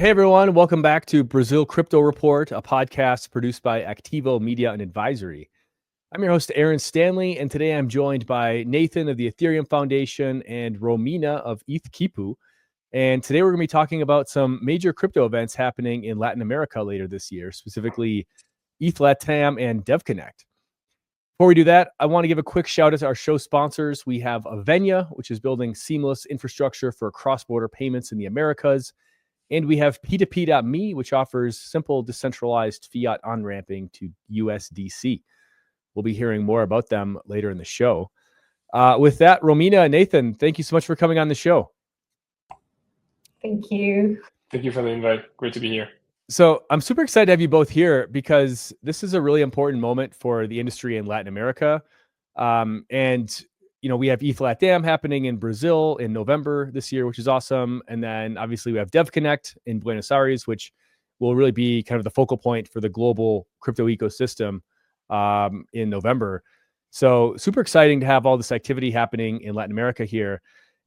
Hey everyone, welcome back to Brazil Crypto Report, a podcast produced by Activo Media and Advisory. I'm your host, Aaron Stanley, and today I'm joined by Nathan of the Ethereum Foundation and Romina of ETH Kipu. And today we're going to be talking about some major crypto events happening in Latin America later this year, specifically ETH Latam and Devconnect. Before we do that, I want to give a quick shout out to our show sponsors. We have Avenia, which is building seamless infrastructure for cross-border payments in the Americas. And we have P2P.me, which offers simple decentralized fiat on-ramping to USDC. We'll be hearing more about them later in the show. With that, Romina and Nathan, thank you so much for coming on the show. Thank you. Thank you for the invite. Great to be here. So I'm super excited to have you both here because this is a really important moment for the industry in Latin America. We have ETH Latam happening in Brazil in November this year, which is awesome. And then obviously we have DevConnect in Buenos Aires, which will really be kind of the focal point for the global crypto ecosystem in November. So super exciting to have all this activity happening in Latin America here.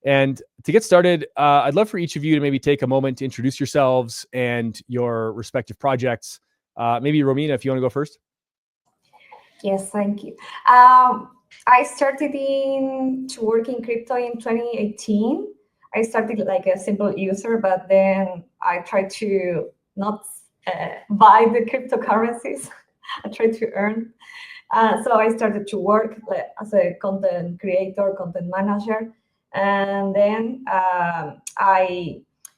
And to get started, I'd love for each of you to maybe take a moment to introduce yourselves and your respective projects. Maybe Romina, if you want to go first. Yes, thank you. I started to work in crypto in 2018. I started like a simple user, but then I tried to not buy the cryptocurrencies. I tried to earn. So I started to work as a content creator, content manager. And then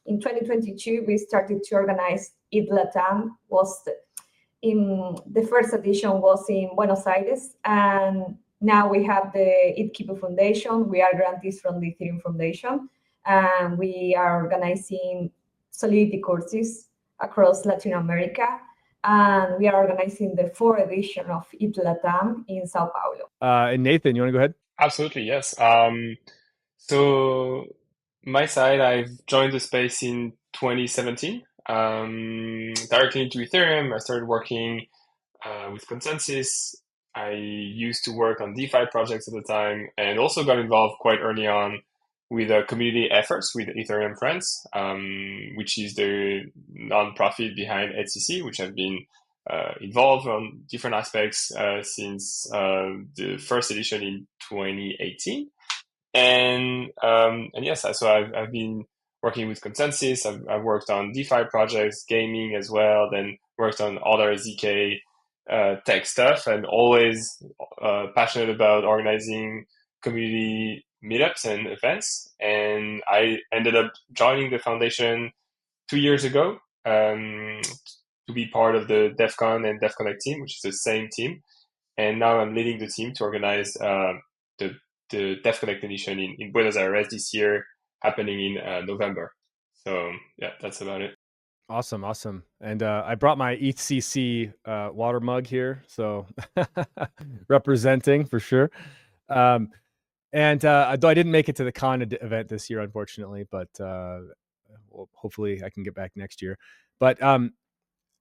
in 2022, we started to organize ETH Latam. The first edition was in Buenos Aires, and now we have the ETH Kipu Foundation. We are grantees from the Ethereum Foundation, and we are organizing Solidity courses across Latin America. And we are organizing the 4th edition of ETH Latam in Sao Paulo. And Nathan, you want to go ahead? Absolutely, yes. So my side, I've joined the space in 2017, directly into Ethereum. I started working with Consensus. I used to work on DeFi projects at the time, and also got involved quite early on with community efforts with Ethereum Friends, which is the nonprofit behind ETHCC, which have been involved on different aspects since the first edition in 2018. And yes, so I've been working with Consensus. I've worked on DeFi projects, gaming as well, then worked on other ZK tech stuff, and always passionate about organizing community meetups and events. And I ended up joining the foundation 2 years ago to be part of the Devcon and Devconnect team, which is the same team. And now I'm leading the team to organize the DevConnect edition in Buenos Aires this year, happening in November. So yeah, that's about it. Awesome. And I brought my ETHCC water mug here, so representing for sure. Though I didn't make it to the con event this year, unfortunately, but hopefully I can get back next year. But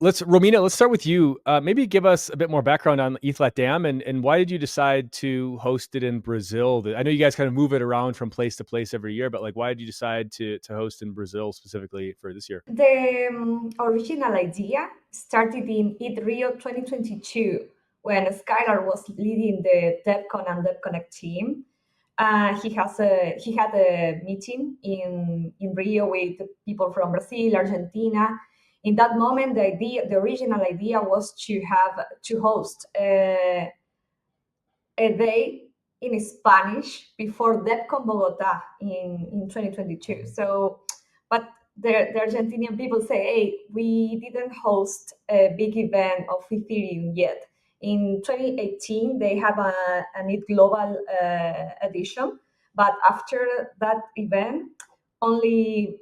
Romina, let's start with you. Maybe give us a bit more background on ETH Latam and why did you decide to host it in Brazil? I know you guys kind of move it around from place to place every year, but why did you decide to host in Brazil specifically for this year? The original idea started in ETH Rio 2022 when Skylar was leading the Devcon and Devconnect team. He had a meeting in Rio with people from Brazil, Argentina. In that moment, the original idea was to host a day in Spanish before Devcon Bogota in 2022. So, but the Argentinian people say, hey, we didn't host a big event of Ethereum yet. In 2018, they have an ETH Global edition, but after that event, only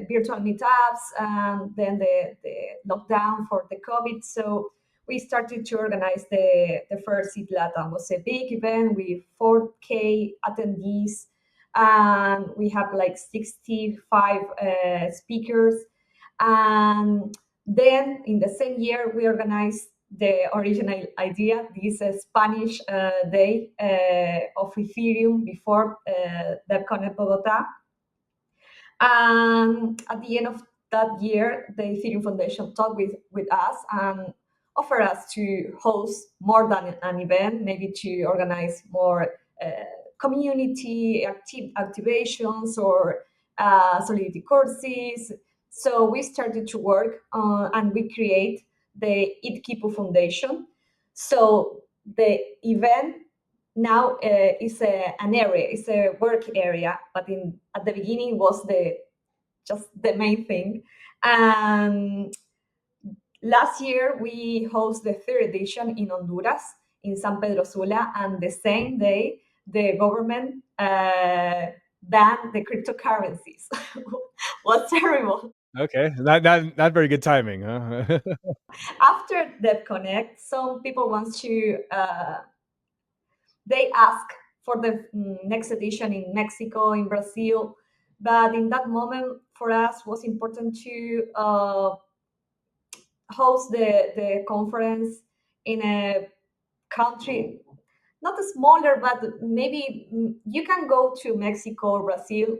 virtual meetups, and then the lockdown for the COVID. So we started to organize the first ETH Latam. It was a big event with 4K attendees, and we have 65 speakers. And then in the same year, we organized the original idea, this Spanish day of Ethereum before Devcon and Bogota. At the end of that year, the Ethereum Foundation talked with us and offered us to host more than an event, maybe to organize more community activations or Solidity courses. So we started to work and we create the ETH Kipu Foundation. So the event now is an area, it's a work area, but at the beginning was just the main thing. And last year we hosted the third edition in Honduras, in San Pedro Sula, and the same day the government banned the cryptocurrencies. Was terrible. Okay, not very good timing, huh? After Devconnect, some people want to they ask for the next edition in Mexico, in Brazil, but in that moment for us was important to host the conference in a country not smaller, but maybe you can go to Mexico or Brazil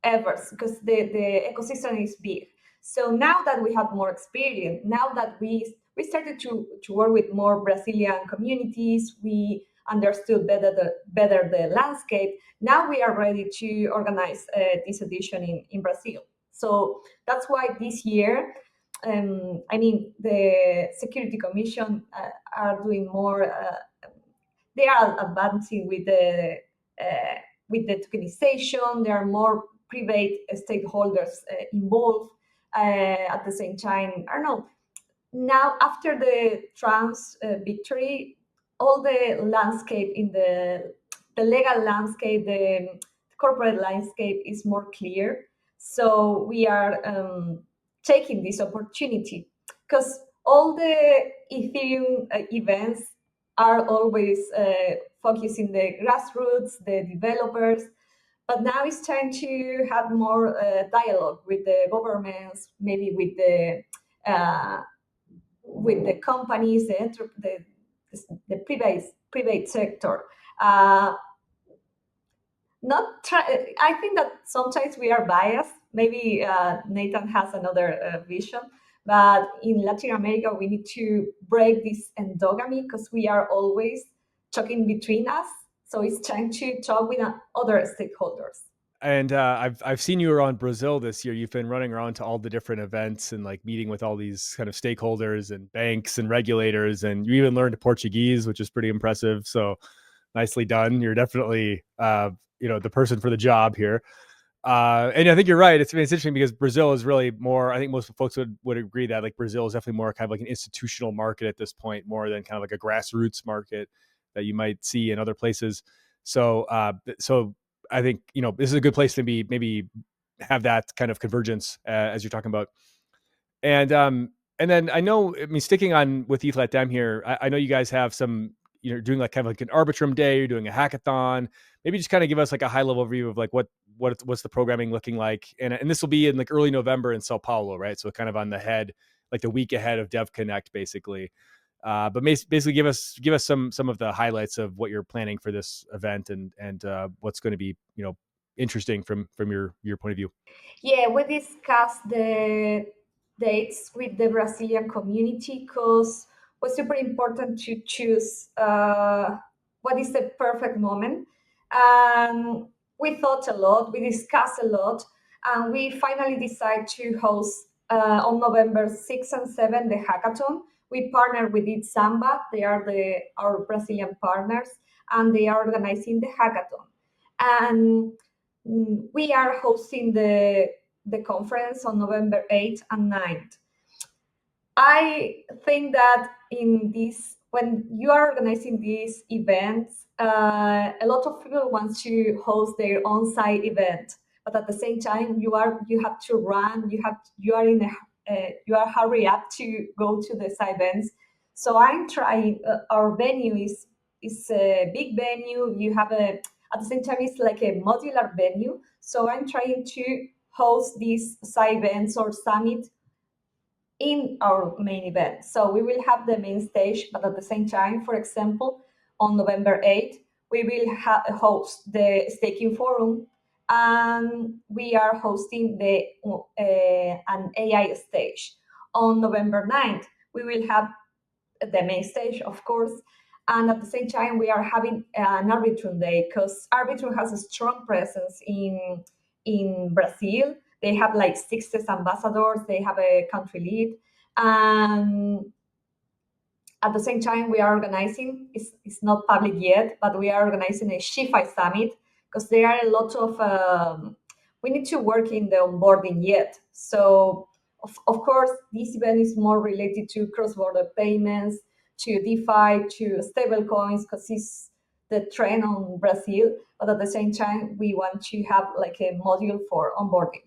ever because the ecosystem is big. So now that we have more experience, now that we started to work with more Brazilian communities, we understood better the landscape. Now we are ready to organize this edition in Brazil. So that's why this year, the Security Commission are doing more. They are advancing with the tokenization. There are more private stakeholders involved. At the same time, I don't know. Now, after the trans victory, all the landscape in the legal landscape, the corporate landscape is more clear. So we are taking this opportunity because all the Ethereum events are always focusing the grassroots, the developers, but now it's time to have more dialogue with the governments, maybe with the companies, the private sector. I think that sometimes we are biased. Maybe Nathan has another vision, but in Latin America we need to break this endogamy because we are always talking between us. So it's time to talk with other stakeholders. And I've seen you around Brazil this year. You've been running around to all the different events and like meeting with all these kind of stakeholders and banks and regulators, and you even learned Portuguese, which is pretty impressive. So nicely done. You're definitely the person for the job here. And I think you're right. It's interesting because Brazil is really more. I think most folks would agree that like Brazil is definitely more kind of like an institutional market at this point, more than kind of like a grassroots market that you might see in other places. So I think this is a good place to maybe have that kind of convergence as you're talking about. And then sticking on with ETH Latam here, I know you guys have some, doing like kind of like an Arbitrum day, you're doing a hackathon. Maybe just kind of give us like a high level view of like what's the programming looking like, and this will be in like early November in Sao Paulo, right? So kind of on the week ahead of DevConnect, basically. But basically, give us some of the highlights of what you're planning for this event and what's going to be interesting from your point of view. Yeah, we discussed the dates with the Brazilian community because it was super important to choose what is the perfect moment. We thought a lot, we discussed a lot, and we finally decided to host on November 6 and 7 the hackathon. We partnered with It Samba. They are our Brazilian partners, and they are organizing the hackathon. And we are hosting the conference on November 8th and 9th. I think that when you are organizing these events, a lot of people want to host their on-site event, but at the same time, you have to run. You are hurry up to go to these events. So I'm trying. Our venue is a big venue. At the same time, it's like a modular venue. So I'm trying to host these side events or summit in our main event. So we will have the main stage, but at the same time, for example, on November 8th, we will host the staking forum and we are hosting an AI stage. On November 9th, we will have the main stage, of course, and at the same time, we are having an Arbitrum Day because Arbitrum has a strong presence in Brazil. They have like 60 ambassadors, they have a country lead, and at the same time, we are organizing, it's not public yet, but we are organizing a SheFi Summit because there are a lot of, we need to work in the onboarding yet. So, of course, this event is more related to cross-border payments, to DeFi, to stable coins, because it's the trend on Brazil. But at the same time, we want to have like a module for onboarding.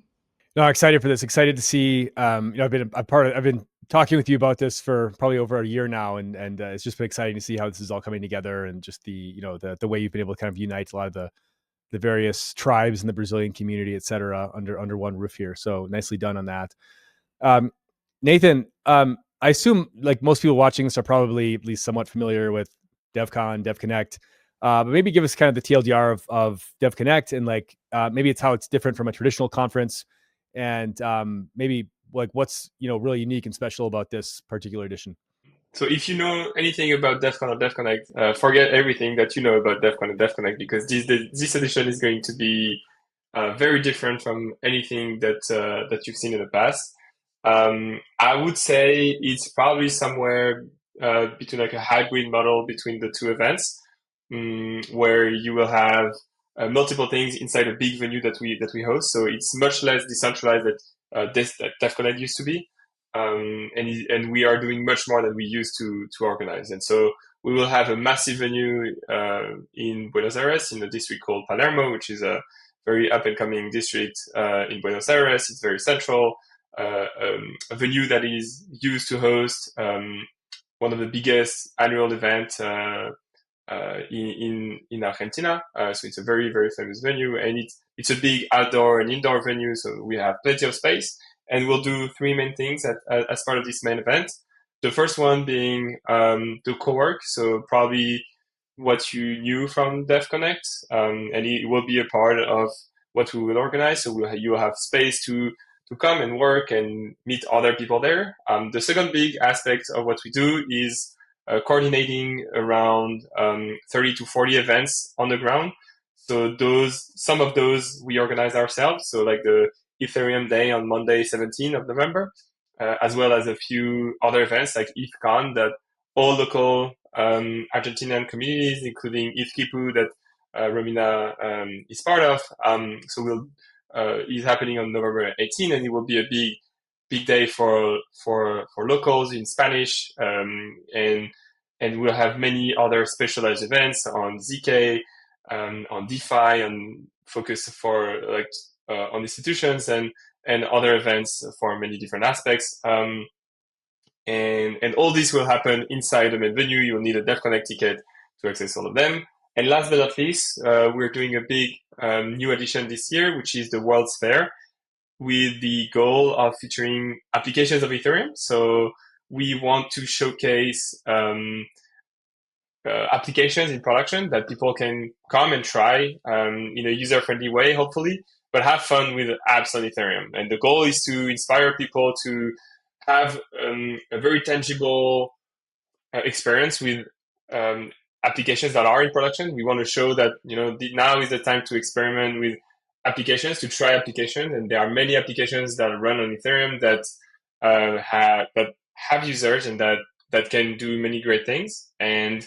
No, excited for this. Excited to see. I've been talking with you about this for probably over a year now, and it's just been exciting to see how this is all coming together, and just the way you've been able to kind of unite a lot of the various tribes in the Brazilian community, et cetera, under one roof here. So nicely done on that. Nathan, I assume like most people watching this are probably at least somewhat familiar with Devcon, Devconnect. But maybe give us kind of the TLDR of Devconnect, and like maybe it's how it's different from a traditional conference, and maybe like what's really unique and special about this particular edition. So if you know anything about Devcon or Devconnect, forget everything that you know about Devcon and Devconnect, because this edition is going to be very different from anything that you've seen in the past. I would say it's probably somewhere between like a hybrid model between the two events, where you will have multiple things inside a big venue that we host. So it's much less decentralized that Devconnect used to be. And we are doing much more than we used to organize. And so we will have a massive venue in Buenos Aires, in a district called Palermo, which is a very up and coming district in Buenos Aires. It's very central, a venue that is used to host one of the biggest annual events in Argentina. So it's a very, very famous venue, and it's a big outdoor and indoor venue. So we have plenty of space. And we'll do three main things as part of this main event. The first one being the co-work, so probably what you knew from Devconnect, and it will be a part of what we will organize. So you will have space to come and work and meet other people there. The second big aspect of what we do is coordinating around 30 to 40 events on the ground. So some of those we organize ourselves. So like the Ethereum Day on Monday, 17th of November, as well as a few other events like ETH that all local Argentinian communities, including ETH Kipu that Romina is part of. So is happening on November 18th, and it will be a big day for locals in Spanish, and we'll have many other specialized events on ZK, on DeFi, on focus for like on institutions, and other events for many different aspects. And all this will happen inside the main venue. You'll need a Devconnect ticket to access all of them. And last but not least, we're doing a big new addition this year, which is the World's Fair, with the goal of featuring applications of Ethereum. So we want to showcase applications in production that people can come and try in a user-friendly way, hopefully, but have fun with apps on Ethereum. And the goal is to inspire people to have a very tangible experience with applications that are in production. We want to show that now is the time to experiment with applications, to try applications, and there are many applications that run on Ethereum that have users and that can do many great things. And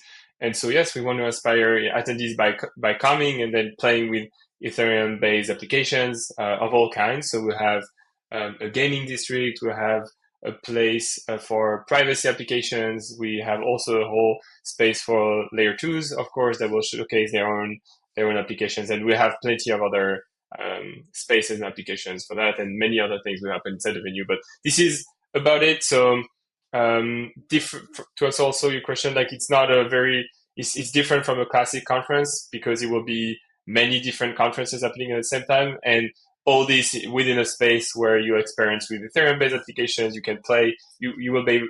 so yes, we want to inspire attendees by coming and then playing with Ethereum-based applications of all kinds. So we'll have a gaming district, we'll have a place for privacy applications. We have also a whole space for layer 2s, of course, that will showcase their own applications. And we have plenty of other spaces and applications for that, and many other things will happen inside the venue. But this is about it. So different to answer also your question, like it's different from a classic conference because it will be many different conferences happening at the same time, and all this within a space where you experience with Ethereum-based applications. You can play. You will be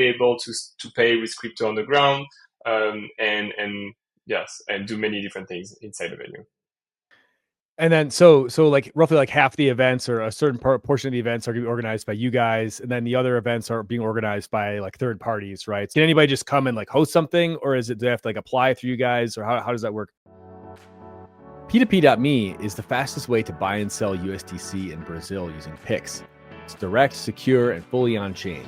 able to pay with crypto on the ground, and do many different things inside the venue. And then so like roughly like half the events or a certain portion of the events are going to be organized by you guys, and then the other events are being organized by like third parties, right? Can anybody just come and like host something, or do they have to like apply through you guys, or how does that work? P2P.me is the fastest way to buy and sell USDC in Brazil using Pix. It's direct, secure, and fully on-chain.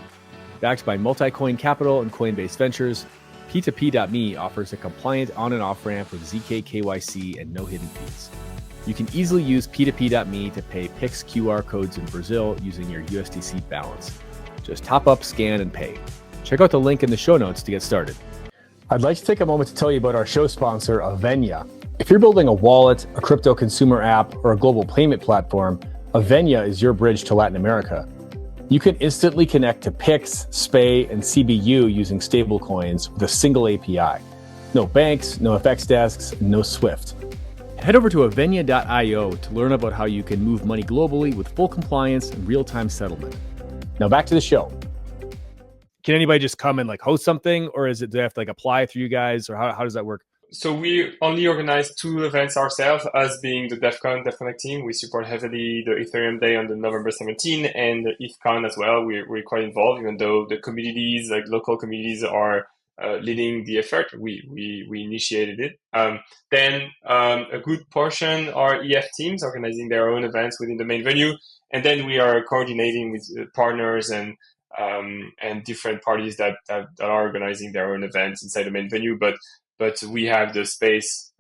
Backed by multi-coin capital and Coinbase Ventures, P2P.me offers a compliant on and off ramp with ZK KYC and no hidden fees. You can easily use P2P.me to pay Pix QR codes in Brazil using your USDC balance. Just top up, scan, and pay. Check out the link in the show notes to get started. I'd like to take a moment to tell you about our show sponsor, Avenia. If you're building a wallet, a crypto consumer app, or a global payment platform, Avenia is your bridge to Latin America. You can instantly connect to Pix, SPAY, and CBU using stablecoins with a single API. No banks, no FX desks, no SWIFT. Head over to avenia.io to learn about how you can move money globally with full compliance and real-time settlement. Now back to the show. Can anybody just come and like host something, or do they have to like apply through you guys, or how does that work? So we only organize 2 events ourselves, us being the Devcon and Devconnect team. We support heavily the Ethereum Day on the November 17 and the ETHCon as well. We're quite involved, even though the communities, like local communities, are leading the effort. We initiated it. Then a good portion are EF teams organizing their own events within the main venue, and then we are coordinating with partners and different parties that are organizing their own events inside the main venue. But we have the space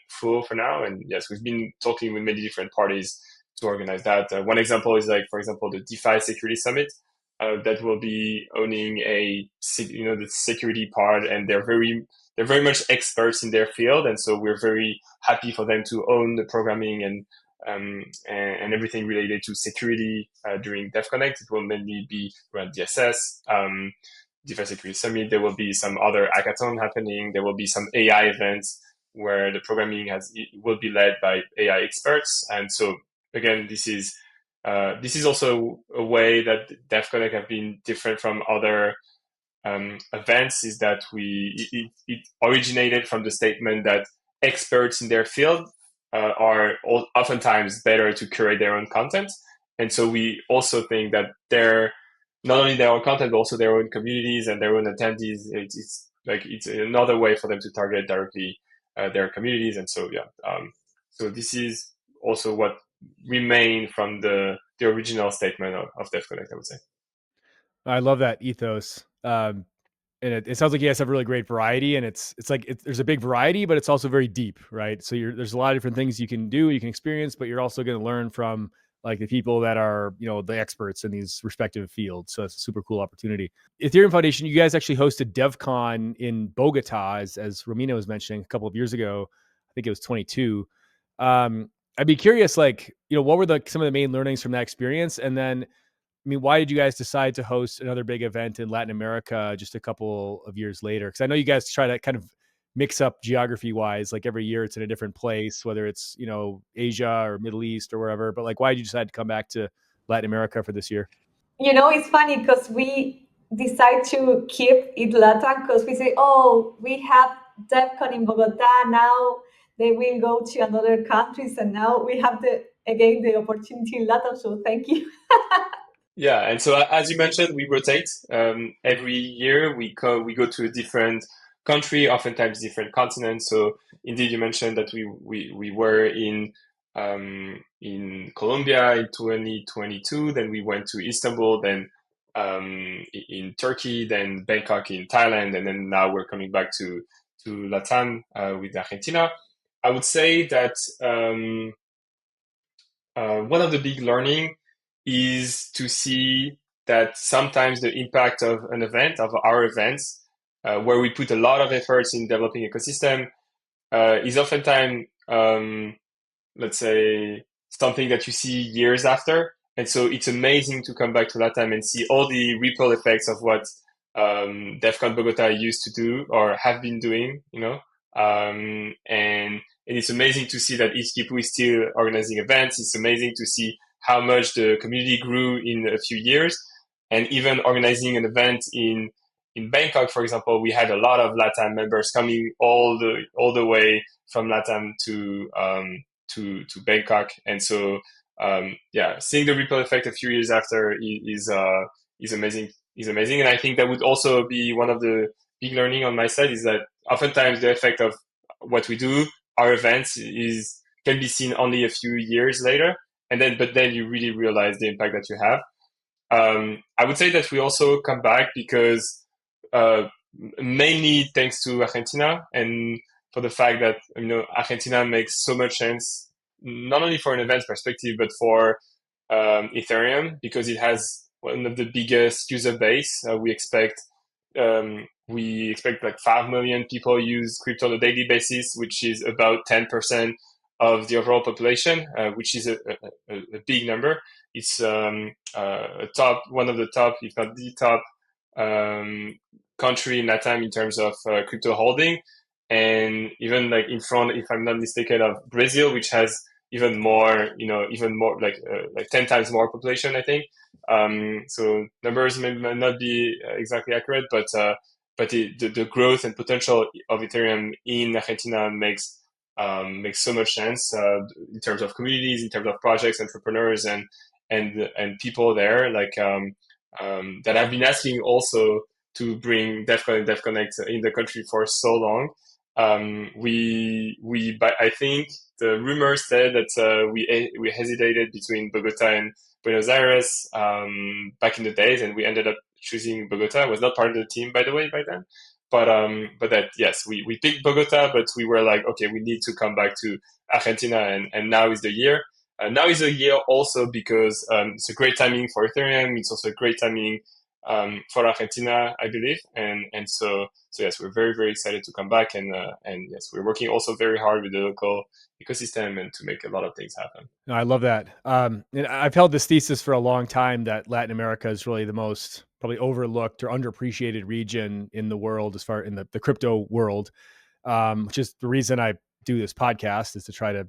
full for now, and yes, we've been talking with many different parties to organize that. One example is like, for example, the DeFi Security Summit. That will be owning the security part, and they're very much experts in their field, and so we're very happy for them to own the programming and everything related to security during DevConnect. It will mainly be around DSS, DeFi Security Summit. There will be some other hackathon happening. There will be some AI events where the programming will be led by AI experts, and so again, this is also a way that DevConnect have been different from other events, is that it originated from the statement that experts in their field are oftentimes better to curate their own content. And so we also think that not only their own content, but also their own communities and their own attendees. It's another way for them to target directly their communities. And so, so this is also what remain from the original statement of DevConnect, I would say. I love that ethos. And it sounds like you guys have a really great variety, and it's like there's a big variety, but it's also very deep, right? So there's a lot of different things you can do, you can experience, but you're also going to learn from like the people that are, the experts in these respective fields. So it's a super cool opportunity. Ethereum Foundation, you guys actually hosted DevCon in Bogota, as Romina was mentioning a couple of years ago. I think it was 22. I'd be curious, like, what were some of the main learnings from that experience? And then, why did you guys decide to host another big event in Latin America just a couple of years later? Because I know you guys try to kind of mix up geography-wise, like every year it's in a different place, whether it's, Asia or Middle East or wherever. But like, why did you decide to come back to Latin America for this year? It's funny because we decide to keep ETH Latam because we say, oh, we have Devcon in Bogota, now they will go to another countries, and now we have the opportunity in Latam, so thank you. Yeah, and so as you mentioned, we rotate. Every year we go to a different country, oftentimes different continents. So indeed, you mentioned that we were in Colombia in 2022. Then we went to Istanbul, then in Turkey, then Bangkok in Thailand, and then now we're coming back to Latam with Argentina. I would say that one of the big learning is to see that sometimes the impact of an event, of our events, where we put a lot of efforts in developing ecosystem, is oftentimes, let's say, something that you see years after. And so it's amazing to come back to Latam and see all the ripple effects of what Devcon Bogota used to do or have been doing, and it's amazing to see that ETH Kipu is still organizing events. It's amazing to see how much the community grew in a few years. And even organizing an event in Bangkok, for example, we had a lot of LATAM members coming all the way from LATAM to to Bangkok. And so seeing the ripple effect a few years after is amazing. Is amazing, and I think that would also be one of the big learning on my side, is that oftentimes the effect of what we do, our events, can be seen only a few years later, but then you really realize the impact that you have. I would say that we also come back because mainly thanks to Argentina, and for the fact that Argentina makes so much sense, not only for an event perspective, but for Ethereum, because it has one of the biggest user base. We expect like 5 million people use crypto on a daily basis, which is about 10% of the overall population, which is a big number. It's one of the top, if not the top, country in Latam in terms of crypto holding, and even like in front, if I'm not mistaken, of Brazil, which has even more, like 10 times more population, I think. So numbers may not be exactly accurate, but the growth and potential of Ethereum in Argentina makes so much sense in terms of communities, in terms of projects, entrepreneurs, and people there, like that have been asking also to bring Devcon and Devconnect in the country for so long. I think the rumor said that we hesitated between Bogota and Buenos Aires back in the days, and we ended up choosing Bogota. I was not part of the team, by the way, by then. But that, yes, we picked Bogota, but we were like, okay, we need to come back to Argentina, and now is the year. Now is a year also because it's a great timing for Ethereum. It's also a great timing for Argentina, I believe. And so yes, we're very, very excited to come back. And yes, we're working also very hard with the local ecosystem and to make a lot of things happen. No, I love that. And I've held this thesis for a long time that Latin America is really the most probably overlooked or underappreciated region in the world, as far in the crypto world, which is the reason I do this podcast, is to try to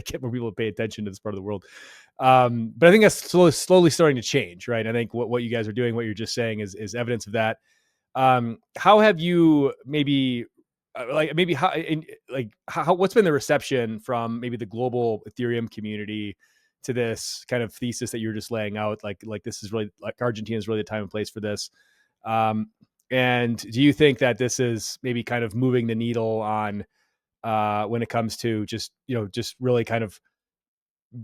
get more people to pay attention to this part of the world. But I think that's slowly starting to change, right? I think what you guys are doing, what you're just saying, is evidence of that. How have you what's been the reception from maybe the global Ethereum community to this kind of thesis that you're just laying out? Like this is really, like, Argentina is really the time and place for this. And do you think that this is maybe kind of moving the needle on when it comes to just really kind of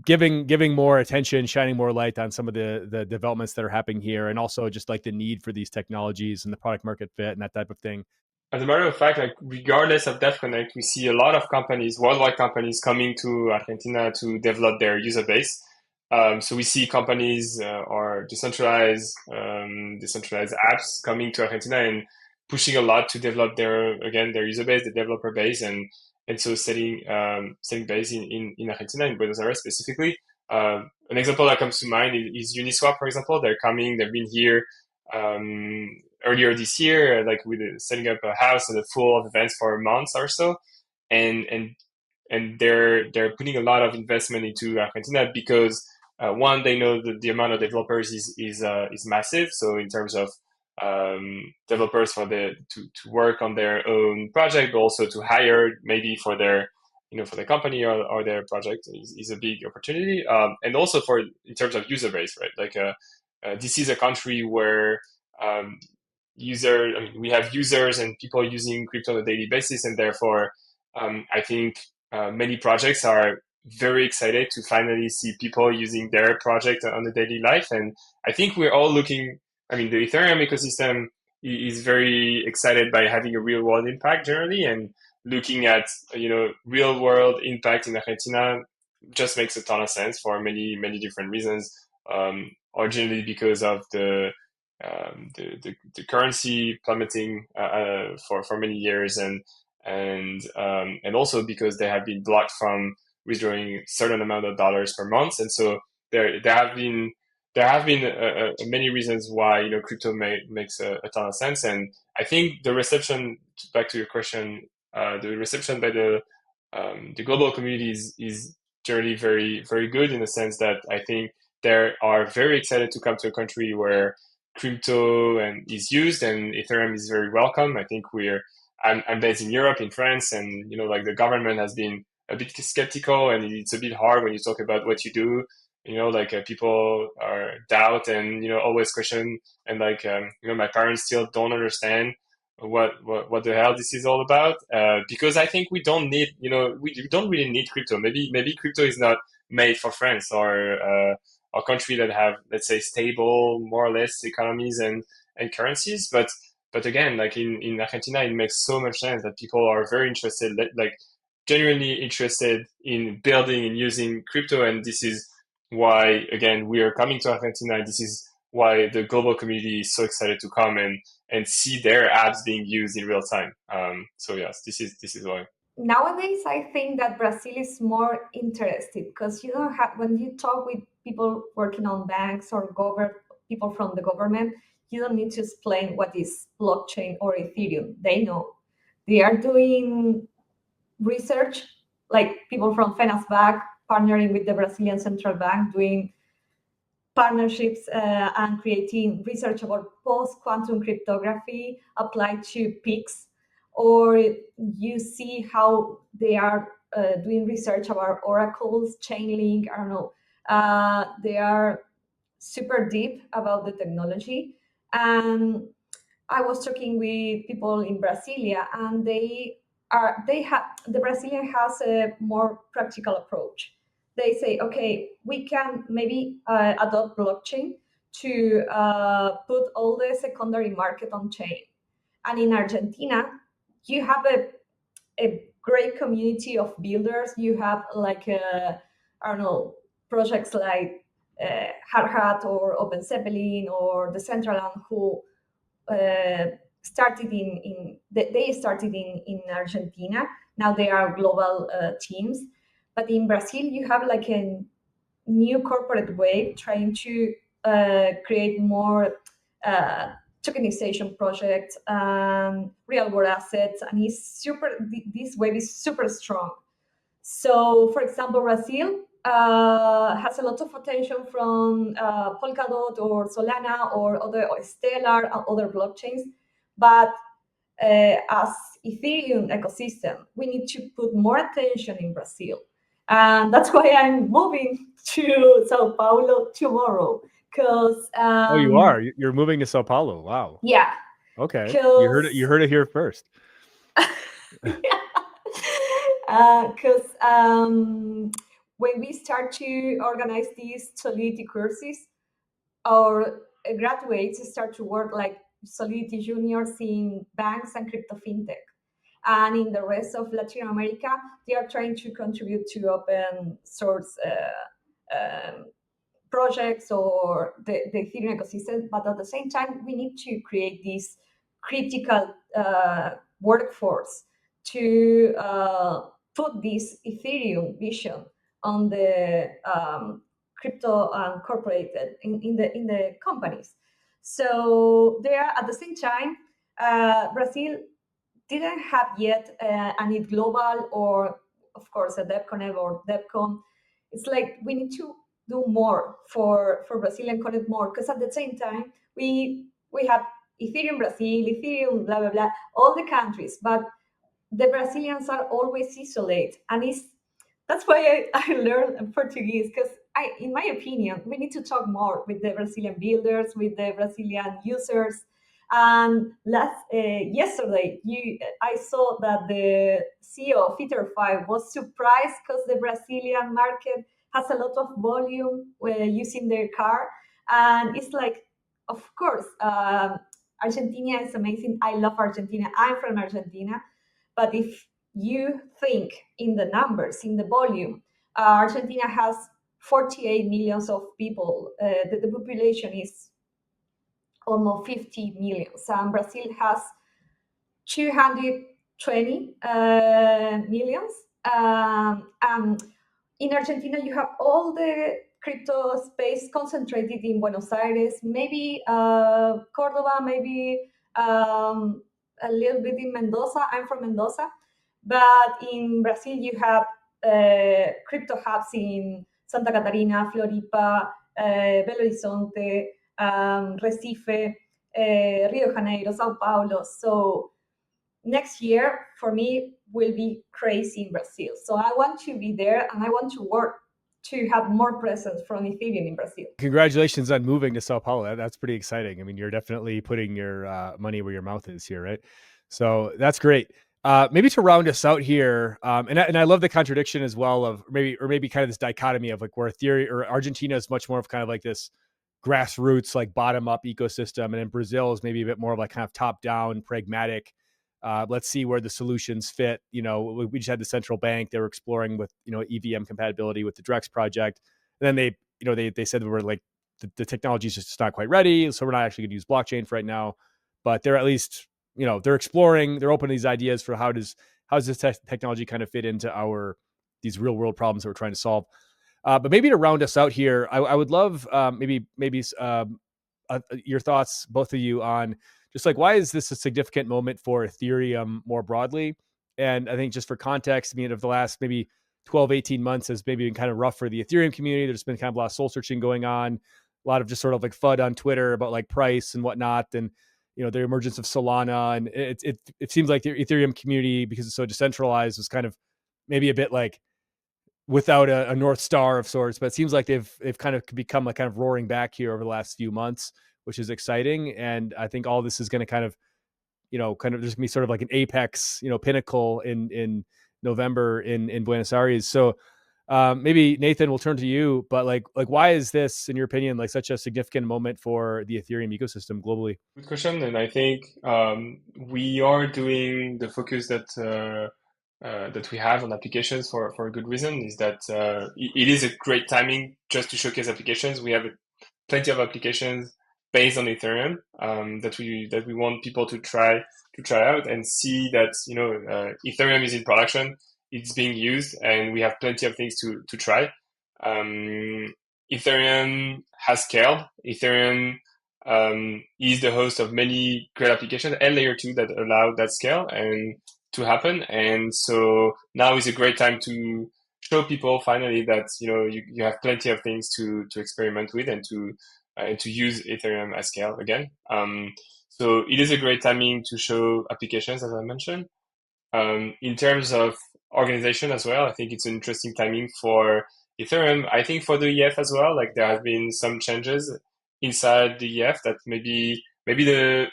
giving more attention, shining more light on some of the developments that are happening here, and also just like the need for these technologies and the product market fit and that type of thing? As a matter of fact, like regardless of Devconnect, we see a lot of companies, worldwide companies, coming to Argentina to develop their user base. So we see companies or decentralized apps coming to Argentina and pushing a lot to develop their user base, the developer base, and so setting base in Argentina, in Buenos Aires specifically. An example that comes to mind is Uniswap, for example. They've been here earlier this year, like with setting up a house and a full of events for months or so, and they're putting a lot of investment into Argentina because one, they know that the amount of developers is massive. So in terms of developers to work on their own project, but also to hire maybe for their for the company or their project is a big opportunity. And also in terms of user base, right? Like this is a country where we have users and people using crypto on a daily basis, and therefore I think many projects are very excited to finally see people using their project on a daily life. And I think we're all looking, the Ethereum ecosystem is very excited by having a real world impact generally, and looking at real world impact in Argentina just makes a ton of sense for many, many different reasons. Originally because of the currency plummeting for many years, and also because they have been blocked from withdrawing certain amount of dollars per month, and so there have been many reasons why crypto makes a ton of sense. And I think the reception, back to your question, the reception by the global community is generally very, very good, in the sense that I think they are very excited to come to a country where crypto is used, and Ethereum is very welcome. I think I'm based in Europe, in France, and like the government has been a bit skeptical, and it's a bit hard when you talk about what you do. People are doubt and always question, and my parents still don't understand what the hell this is all about. Because I think we don't need, we don't really need crypto. Maybe crypto is not made for France or country that have, let's say, stable, more or less, economies and currencies. But again, like in Argentina, it makes so much sense that people are very interested, like genuinely interested in building and using crypto. And this is why, again, we are coming to Argentina. This is why the global community is so excited to come and see their apps being used in real time. So yes, this is why. Nowadays, I think that Brazil is more interested because you don't have, when you talk with people working on banks or people from the government, you don't need to explain what is blockchain or Ethereum. They know. They are doing research, like people from FENASBAC partnering with the Brazilian Central Bank, doing partnerships and creating research about post-quantum cryptography applied to PICs, or you see how they are doing research about oracles, Chainlink, I don't know. They are super deep about the technology. And I was talking with people in Brasilia, and the Brazilian has a more practical approach. They say, okay, we can maybe adopt blockchain to put all the secondary market on chain. And in Argentina, you have a great community of builders. You have like I don't know, projects like Hard Hat or Open Zeppelin or Decentraland, who started they started in Argentina. Now they are global teams, but in Brazil you have like a new corporate wave trying to create more tokenization projects, real world assets, and this wave is super strong. So, for example, Brazil has a lot of attention from Polkadot or Solana or Stellar and other blockchains. But as Ethereum ecosystem, we need to put more attention in Brazil. And that's why I'm moving to Sao Paulo tomorrow. Because oh, you are? You're moving to Sao Paulo? Wow. Yeah. Okay. You heard it here first. Because when we start to organize these Solidity courses, our graduates start to work like Solidity juniors in banks and crypto fintech. And in the rest of Latin America, they are trying to contribute to open source projects or the Ethereum ecosystem. But at the same time, we need to create this critical workforce to put this Ethereum vision on the crypto and corporated in the companies. So there, at the same time, Brazil didn't have yet an ETH Global or, of course, a Devcon or Devcon. It's like we need to do more for Brazil and connect more, because at the same time we have Ethereum Brazil, Ethereum blah blah blah, all the countries, but the Brazilians are always isolated, and that's why I learned Portuguese, because in my opinion, we need to talk more with the Brazilian builders, with the Brazilian users. And yesterday, I saw that the CEO of Ether5 was surprised because the Brazilian market has a lot of volume using their car. And it's like, of course, Argentina is amazing. I love Argentina. I'm from Argentina. But if you think in the numbers, in the volume, Argentina has 48 millions of people. The population is almost 50 million. And Brazil has 220 millions. In Argentina, you have all the crypto space concentrated in Buenos Aires, maybe Cordoba, maybe a little bit in Mendoza. I'm from Mendoza. But in Brazil, you have crypto hubs in Santa Catarina, Floripa, Belo Horizonte, Recife, Rio de Janeiro, Sao Paulo. So next year for me will be crazy in Brazil. So I want to be there, and I want to work to have more presence from Ethereum in Brazil. Congratulations on moving to Sao Paulo. That's pretty exciting. I mean, you're definitely putting your money where your mouth is here, right? So that's great. Maybe to round us out here, and I love the contradiction as well of maybe kind of this dichotomy of like where Ethereum or Argentina is much more of kind of like this grassroots, like bottom up ecosystem, and in Brazil is maybe a bit more of like kind of top down, pragmatic. Let's see where the solutions fit. You know, we just had the central bank; they were exploring with EVM compatibility with the Drex project, and then they said we're like the technology is just not quite ready, so we're not actually going to use blockchain for right now. But they're at least they're exploring, they're open to these ideas for how does this technology kind of fit into these real world problems that we're trying to solve. But maybe to round us out here, I would love maybe your thoughts, both of you, on just like why is this a significant moment for Ethereum more broadly? And I think just for context, I mean, of the last maybe 12, 18 months has maybe been kind of rough for the Ethereum community. There's been kind of a lot of soul searching going on, a lot of just sort of like FUD on Twitter about like price and whatnot. And, the emergence of Solana. And it seems like the Ethereum community, because it's so decentralized, was kind of maybe a bit like without a North Star of sorts, but it seems like they've kind of become like kind of roaring back here over the last few months, which is exciting. And I think all this is going to kind of there's gonna be sort of like an apex, pinnacle in November in Buenos Aires. So maybe Nathan, we'll turn to you, but like why is this, in your opinion, like such a significant moment for the Ethereum ecosystem globally? Good question, and I think we are doing the focus that we have on applications for a good reason. Is that it is a great timing just to showcase applications. We have plenty of applications based on Ethereum that we want people to try out and see that Ethereum is in production, it's being used, and we have plenty of things to try. Ethereum has scaled. Ethereum is the host of many great applications and layer 2 that allow that scale and to happen. And so now is a great time to show people finally that you have plenty of things to experiment with and to use Ethereum at scale again. So it is a great timing to show applications, as I mentioned. In terms of organization as well, I think it's an interesting timing for Ethereum. I think for the EF as well, like there have been some changes inside the EF that maybe the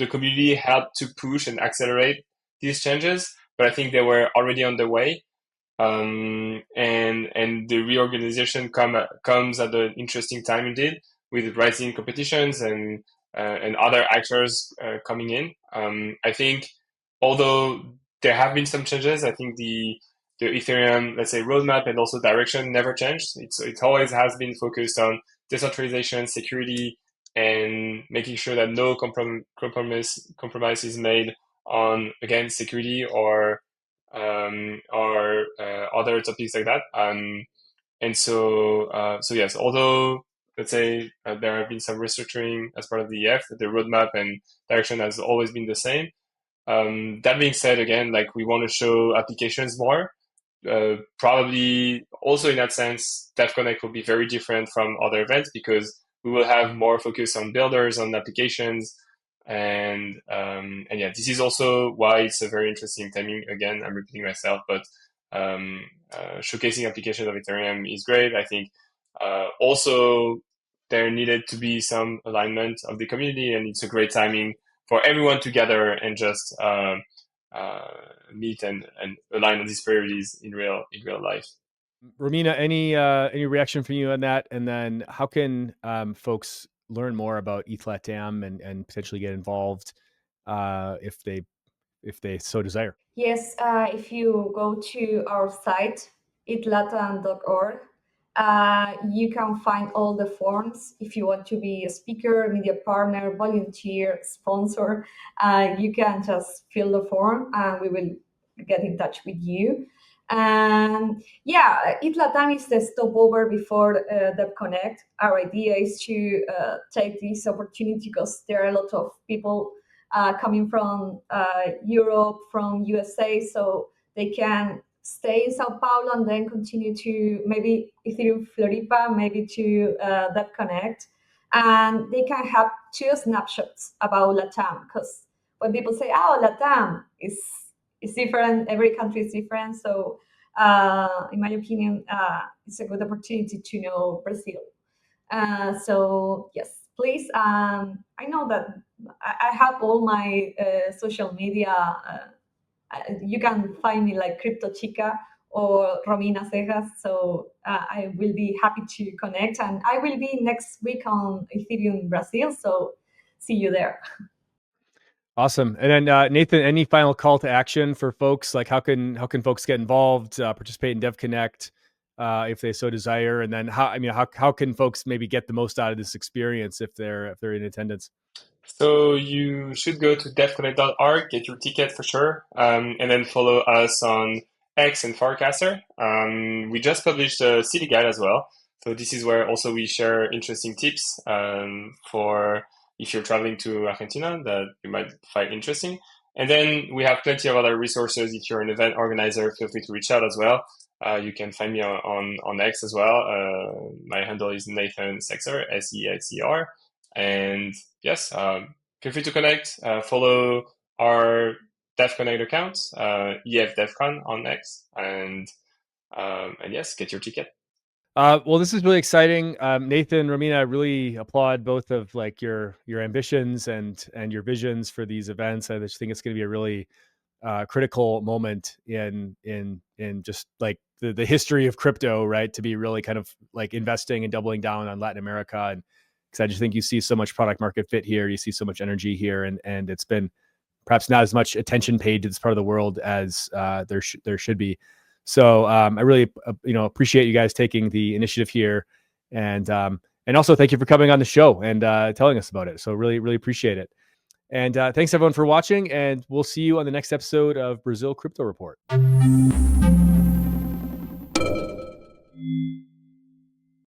community helped to push and accelerate these changes, but I think they were already on the way. And the reorganization comes at an interesting time indeed, with rising competitions and other actors coming in. I think although there have been some changes, I think the Ethereum, let's say, roadmap and also direction never changed. It always has been focused on decentralization, security, and making sure that no compromise is made on, again, security or other topics like that. And so yes, although let's say there have been some restructuring as part of the EF, the roadmap and direction has always been the same. That being said, again, like we want to show applications more. Probably also in that sense, DevConnect will be very different from other events because we will have more focus on builders, on applications, and yeah, this is also why it's a very interesting timing. Again, I'm repeating myself, but showcasing applications of Ethereum is great. I think also there needed to be some alignment of the community, and it's a great timing for everyone to gather and just meet and align on these priorities in real life. Romina, any reaction from you on that? And then how can folks learn more about ETH Latam and potentially get involved if they so desire? Yes, if you go to our site, ethlatam.org, you can find all the forms. If you want to be a speaker, media partner, volunteer, sponsor, you can just fill the form and we will get in touch with you. And yeah, ETH Latam is the stopover before Devconnect. Our idea is to take this opportunity because there are a lot of people coming from Europe, from USA, so they can stay in Sao Paulo and then continue to maybe Ethereum Floripa, maybe to Devconnect, and they can have 2 snapshots about Latam because when people say, "Oh, Latam is different. Every country is different." So, in my opinion, it's a good opportunity to know Brazil. So yes, please. I know that I have all my social media. You can find me like Crypto Chica or Romina Sejas. So I will be happy to connect, and I will be next week on Ethereum Brazil. So see you there. Awesome. And then Nathan, any final call to action for folks? Like how can folks get involved, participate in DevConnect if they so desire? And then how can folks maybe get the most out of this experience if they're in attendance? So you should go to devconnect.org, get your ticket for sure, and then follow us on X and Forecaster. We just published a city guide as well. So this is where also we share interesting tips for if you're traveling to Argentina that you might find interesting. And then we have plenty of other resources. If you're an event organizer, feel free to reach out as well. You can find me on X as well. My handle is Nathan Sexer, Sexer. And yes, feel free to connect. Follow our DevConnect account, ETH Devcon on X, and yes, get your ticket. Well, this is really exciting. Nathan, Romina, I really applaud both of like your ambitions and your visions for these events. I just think it's going to be a really critical moment in just like the history of crypto, right? To be really kind of like investing and doubling down on Latin America, and because I just think you see so much product market fit here, you see so much energy here, and it's been perhaps not as much attention paid to this part of the world as there should be. So I really appreciate you guys taking the initiative here, and also thank you for coming on the show and telling us about it. So really appreciate it. And thanks everyone for watching, and we'll see you on the next episode of Brazil Crypto Report.